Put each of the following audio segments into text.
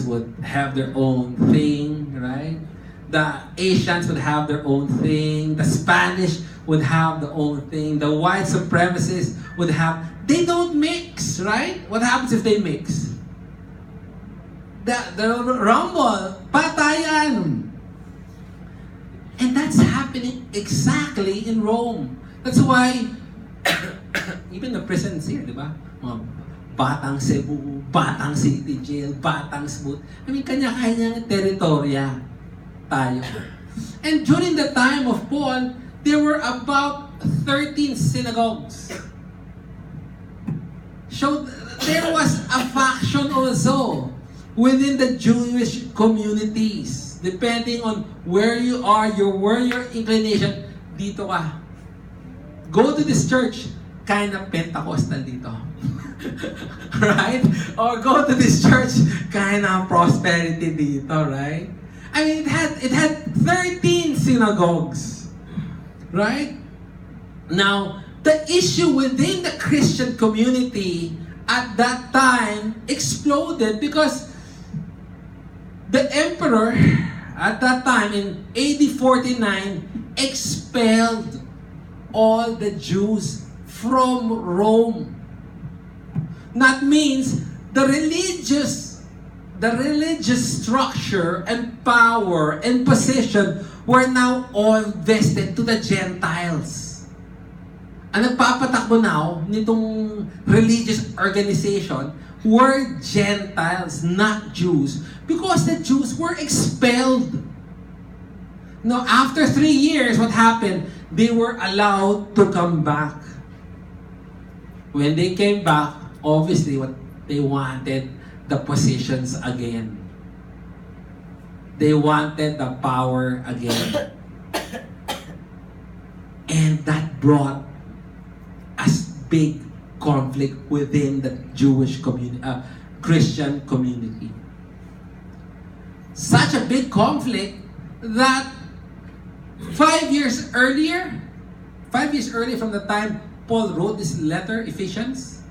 would have their own thing, right? The Asians would have their own thing. The Spanish would have their own thing. The white supremacists would have. They don't mix, right? What happens if they mix? The rumble, patayan. And that's happening exactly in Rome. That's why even the prisons here, di ba? Mga Batang Cebu, Batang City Jail, Batang Smooth. I mean, kanya-kanyang teritorya tayo. And during the time of Paul, there were about 13 synagogues. So there was a faction also within the Jewish communities. Depending on where you are, where your inclination, dito ka. Go to this church, kind of Pentecostal dito. Right? Or go to this church, kind of prosperity dito, right? I mean, it had 13 synagogues. Right? Now, the issue within the Christian community at that time exploded because the emperor at that time in AD 49 expelled all the Jews from Rome. That means the religious structure and power and position were now all vested to the Gentiles. Ang nagpapatakbo now nitong religious organization were Gentiles, not Jews, because the Jews were expelled. Now, after 3 years, what happened? They were allowed to come back. When they came back, obviously, what they wanted the positions again. They wanted the power again. And that brought a big conflict within the Jewish community, Christian community. Such a big conflict that 5 years earlier from the time Paul wrote this letter, Ephesians,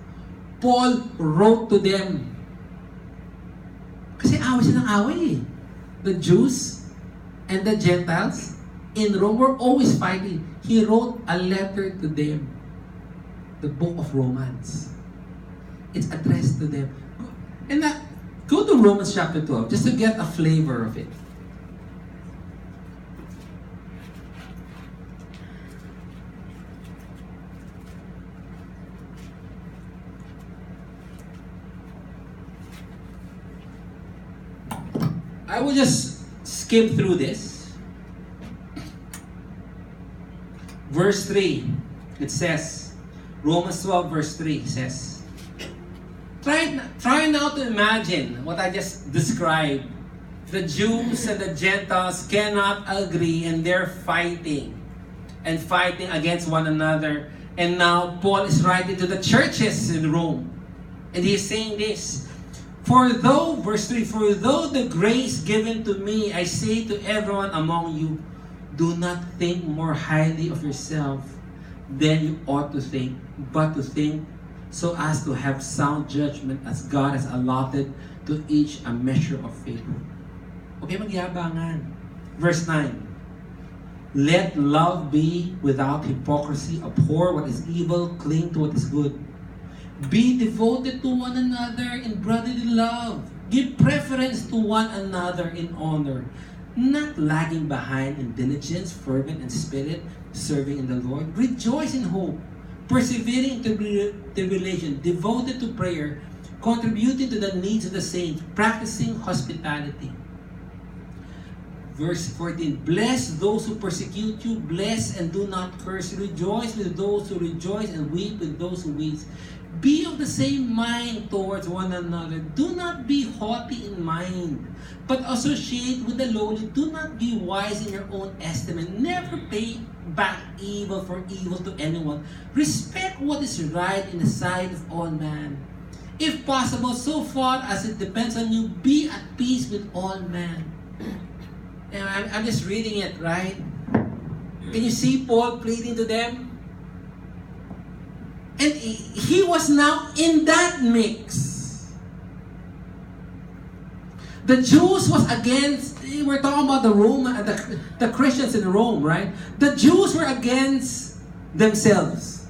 Paul wrote to them. Kasi away silang away. The Jews and the Gentiles in Rome were always fighting. He wrote a letter to them. The book of Romans. It's addressed to them. And go to Romans chapter 12 just to get a flavor of it. I will just skip through this. Verse 3, it says, Romans 12 verse 3 says, Try now to imagine what I just described. The Jews and the Gentiles cannot agree and they're fighting against one another. And now Paul is writing to the churches in Rome. And he's saying this, verse 3, for though the grace given to me, I say to everyone among you, do not think more highly of yourself than you ought to think, but to think so as to have sound judgment as God has allotted to each a measure of faith. Okay, magyabangan. Verse 9, let love be without hypocrisy, abhor what is evil, cling to what is good. Be devoted to one another in brotherly love. Give preference to one another in honor, not lagging behind in diligence, fervent in spirit, serving in the Lord. Rejoice in hope, persevering in tribulation, devoted to prayer, contributing to the needs of the saints, practicing hospitality. Verse 14, bless those who persecute you, bless and do not curse. Rejoice with those who rejoice and weep with those who weep. Be of the same mind towards one another. Do not be haughty in mind, but associate with the lowly. Do not be wise in your own estimate. Never pay back evil for evil to anyone. Respect what is right in the sight of all men. If possible, so far as it depends on you, be at peace with all men. And I'm just reading it, right? Can you see Paul pleading to them? And he was now in that mix. The Jews was against, we're talking about the Christians in Rome, right? The Jews were against themselves.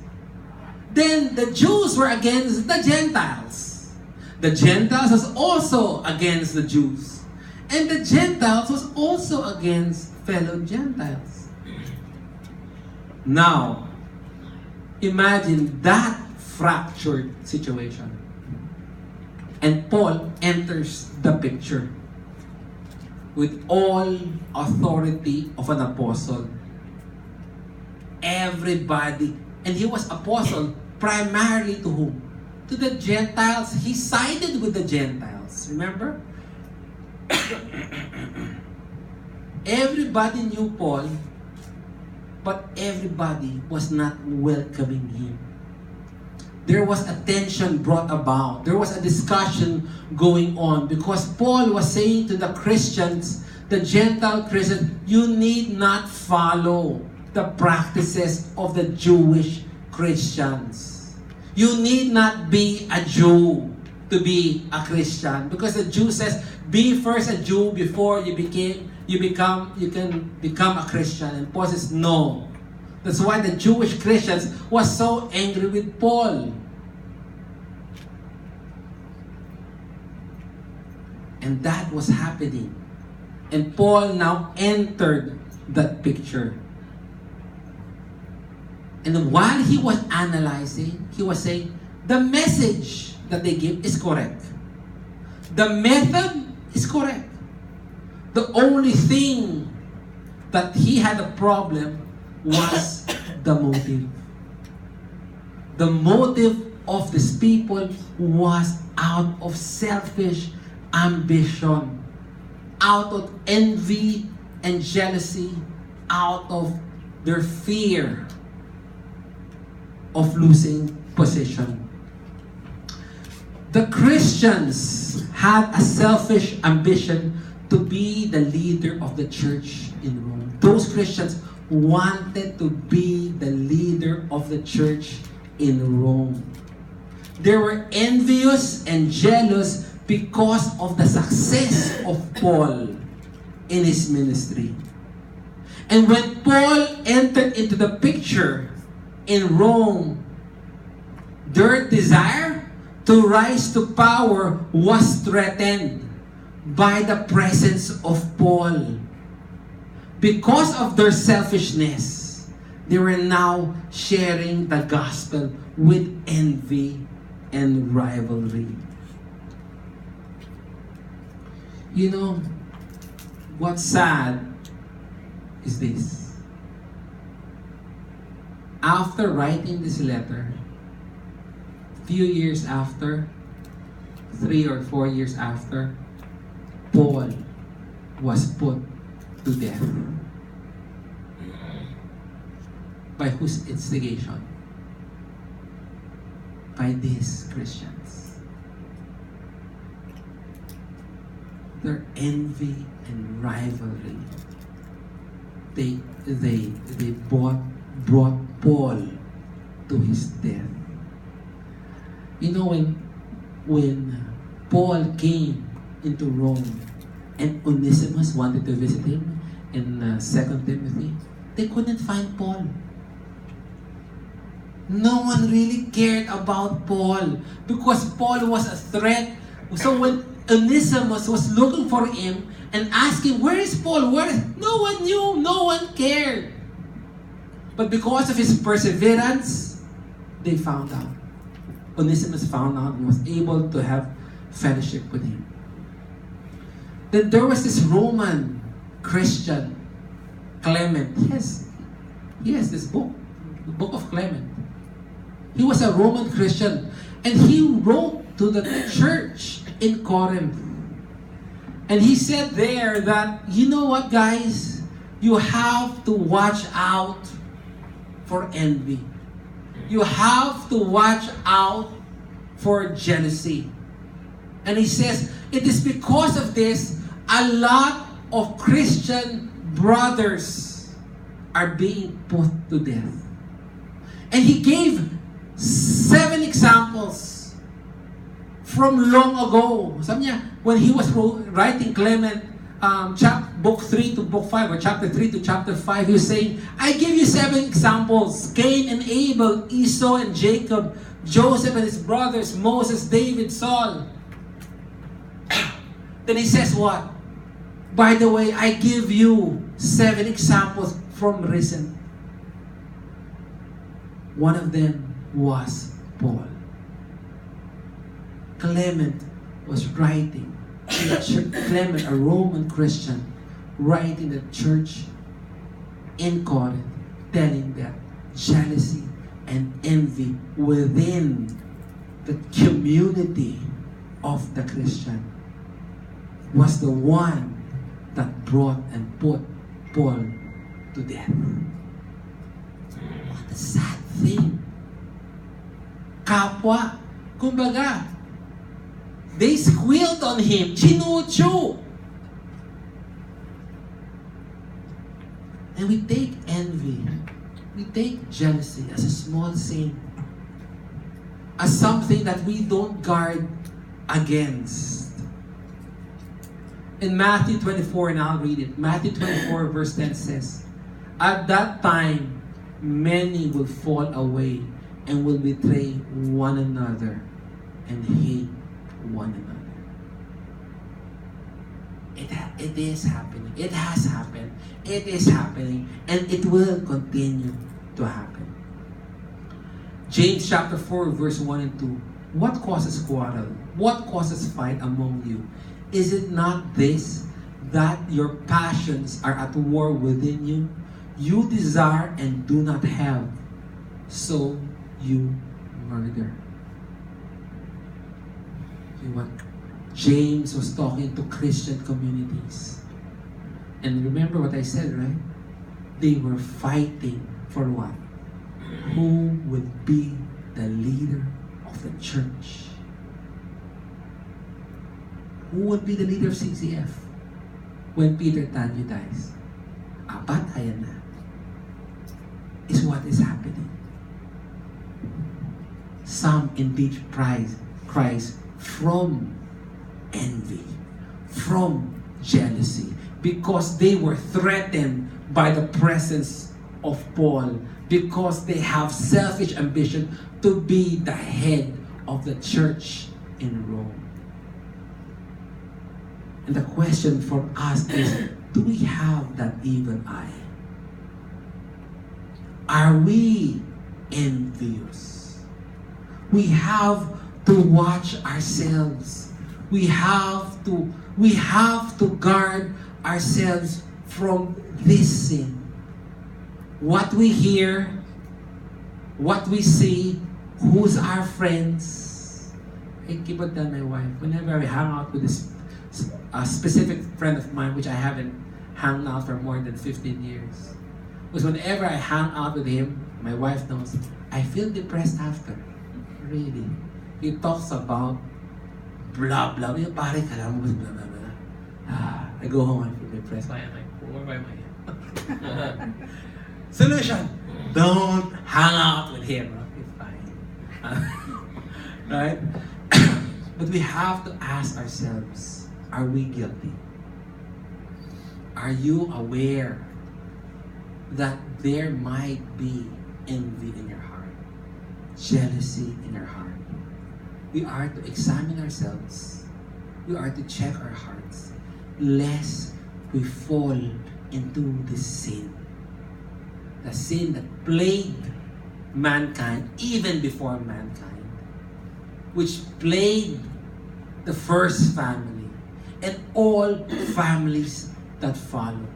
Then the Jews were against the Gentiles. The Gentiles was also against the Jews. And the Gentiles was also against fellow Gentiles. Now, imagine that fractured situation. And Paul enters the picture with all authority of an apostle. Everybody, and he was apostle primarily to whom? To the Gentiles. He sided with the Gentiles. Remember? Everybody knew Paul, but everybody was not welcoming him. There was a tension brought about. There was a discussion going on because Paul was saying to the Christians, the Gentile Christians, you need not follow the practices of the Jewish Christians. You need not be a Jew to be a Christian, because the Jew says, be first a Jew before you can become a Christian. And Paul says, no. That's why the Jewish Christians was so angry with Paul. And that was happening. And Paul now entered that picture. And while he was analyzing, he was saying, the message that they give is correct. The method is correct. The only thing that he had a problem was the motive. The motive of these people was out of selfish ambition, out of envy and jealousy, out of their fear of losing position. The Christians had a selfish ambition to be the leader of the church in Rome. Those Christians wanted to be the leader of the church in Rome. They were envious and jealous because of the success of Paul in his ministry. And when Paul entered into the picture in Rome, their desire to rise to power was threatened by the presence of Paul. Because of their selfishness, they were now sharing the gospel with envy and rivalry. You know, what's sad is this. After writing this letter, few years after, 3 or 4 years after, Paul was put to death. By whose instigation? By these Christians. Their envy and rivalry. They brought Paul to his death. You know, when Paul came into Rome and Onesimus wanted to visit him in 2 Timothy, they couldn't find Paul. No one really cared about Paul because Paul was a threat. So when Onesimus was looking for him and asking, where is Paul? No one knew, no one cared. But because of his perseverance, they found out. Onesimus found out and was able to have fellowship with him. Then there was this Roman Christian, Clement. He has this book, the Book of Clement. He was a Roman Christian, and he wrote to the church in Corinth. And he said there that, you know what, guys? You have to watch out for envy. You have to watch out for jealousy. And he says, it is because of this, a lot of Christian brothers are being put to death. And he gave 7 examples from long ago. Sabi niya, when he was writing Clement, book 3 to book 5, or chapter 3 to chapter 5, he was saying, I give you 7 examples: Cain and Abel, Esau and Jacob, Joseph and his brothers, Moses, David, Saul. Then he says what? By the way, I give you 7 examples from recent. One of them was Paul. Clement was writing in the church. Clement, a Roman Christian, writing the church in Corinth, telling that jealousy and envy within the community of the Christian was the one that brought and put Paul to death. What a sad thing. Kapwa, kumbaga, they squealed on him, chinucho. And we take envy, we take jealousy as a small sin, as something that we don't guard against. In Matthew 24, and I'll read it. Matthew 24 verse 10 says, at that time, many will fall away and will betray one another and hate one another. It is happening. It has happened. It is happening. And it will continue to happen. James chapter 4 verse 1 and 2. What causes quarrel? What causes fight among you? Is it not this, that your passions are at war within you? You desire and do not have, so you murder. See what James was talking to Christian communities. And remember what I said, right? They were fighting for what? Who would be the leader of the church? Who would be the leader of CCF when Peter Tanyo dies? Patayan na. Is what is happening. Some indeed cries from envy, from jealousy, because they were threatened by the presence of Paul, because they have selfish ambition to be the head of the church in Rome. And the question for us is, do we have that evil eye? Are we envious? We have to watch ourselves. We have to guard ourselves from this sin. What we hear, what we see, who's our friends. I keep on telling my wife, whenever I hang out with a specific friend of mine, which I haven't hung out for more than 15 years, because whenever I hang out with him, my wife knows, I feel depressed after. Really. He talks about blah blah, yung pare ka lang, blah blah blah. I go home, I feel depressed. Why am I? Where am I? Solution: don't hang out with him. Okay, fine. Right? But we have to ask ourselves, are we guilty? Are you aware that there might be envy in your heart, jealousy in your heart? We are to examine ourselves. We are to check our hearts, lest we fall into this sin. The sin that plagued mankind even before mankind, which plagued the first family and all families that follow.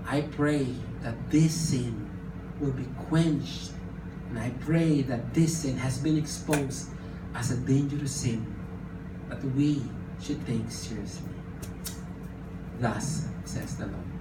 I pray that this sin will be quenched, and I pray that this sin has been exposed as a dangerous sin that we should take seriously. Thus says the Lord.